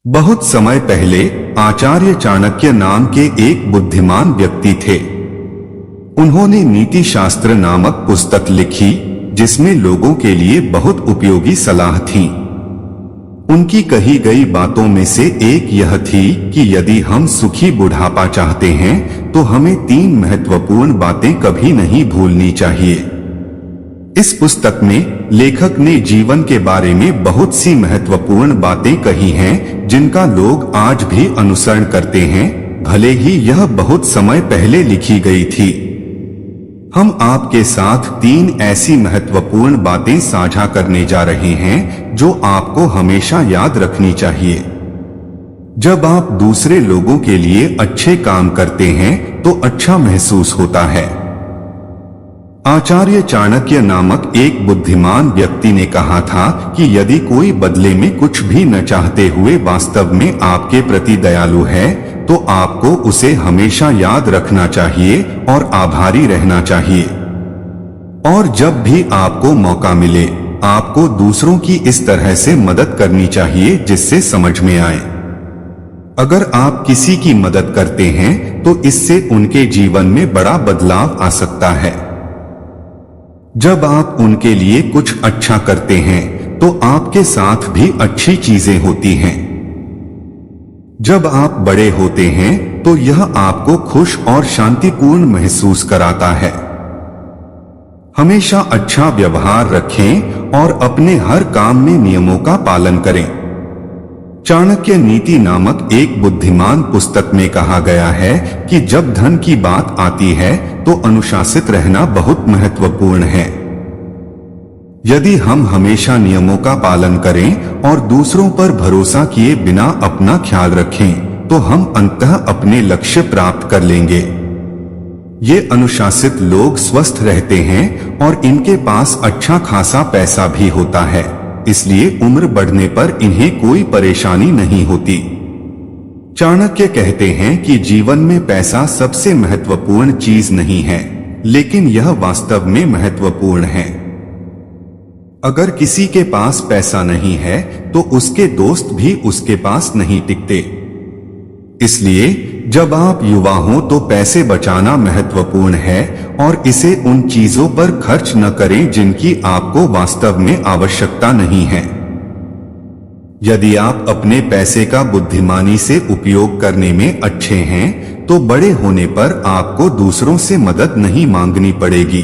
बहुत समय पहले आचार्य चाणक्य नाम के एक बुद्धिमान व्यक्ति थे। उन्होंने नीति शास्त्र नामक पुस्तक लिखी जिसमें लोगों के लिए बहुत उपयोगी सलाह थी। उनकी कही गई बातों में से एक यह थी कि यदि हम सुखी बुढ़ापा चाहते हैं तो हमें 3 महत्वपूर्ण बातें कभी नहीं भूलनी चाहिए। इस पुस्तक में लेखक ने जीवन के बारे में बहुत सी महत्वपूर्ण बातें कही हैं जिनका लोग आज भी अनुसरण करते हैं, भले ही यह बहुत समय पहले लिखी गई थी। हम आपके साथ 3 ऐसी महत्वपूर्ण बातें साझा करने जा रहे हैं जो आपको हमेशा याद रखनी चाहिए। जब आप दूसरे लोगों के लिए अच्छे काम करते हैं तो अच्छा महसूस होता है। आचार्य चाणक्य नामक एक बुद्धिमान व्यक्ति ने कहा था कि यदि कोई बदले में कुछ भी न चाहते हुए वास्तव में आपके प्रति दयालु है तो आपको उसे हमेशा याद रखना चाहिए और आभारी रहना चाहिए। और जब भी आपको मौका मिले आपको दूसरों की इस तरह से मदद करनी चाहिए जिससे समझ में आए। अगर आप किसी की मदद करते हैं तो इससे उनके जीवन में बड़ा बदलाव आ सकता है। जब आप उनके लिए कुछ अच्छा करते हैं तो आपके साथ भी अच्छी चीजें होती हैं। जब आप बड़े होते हैं तो यह आपको खुश और शांतिपूर्ण महसूस कराता है। हमेशा अच्छा व्यवहार रखें और अपने हर काम में नियमों का पालन करें। चाणक्य नीति नामक एक बुद्धिमान पुस्तक में कहा गया है कि जब धन की बात आती है तो अनुशासित रहना बहुत महत्वपूर्ण है। यदि हम हमेशा नियमों का पालन करें और दूसरों पर भरोसा किए बिना अपना ख्याल रखें तो हम अंततः अपने लक्ष्य प्राप्त कर लेंगे। ये अनुशासित लोग स्वस्थ रहते हैं और इनके पास अच्छा खासा पैसा भी होता है, इसलिए उम्र बढ़ने पर इन्हें कोई परेशानी नहीं होती। चाणक्य कहते हैं कि जीवन में पैसा सबसे महत्वपूर्ण चीज नहीं है, लेकिन यह वास्तव में महत्वपूर्ण है। अगर किसी के पास पैसा नहीं है तो उसके दोस्त भी उसके पास नहीं टिकते। इसलिए जब आप युवा हो तो पैसे बचाना महत्वपूर्ण है और इसे उन चीजों पर खर्च न करें जिनकी आपको वास्तव में आवश्यकता नहीं है। यदि आप अपने पैसे का बुद्धिमानी से उपयोग करने में अच्छे हैं तो बड़े होने पर आपको दूसरों से मदद नहीं मांगनी पड़ेगी।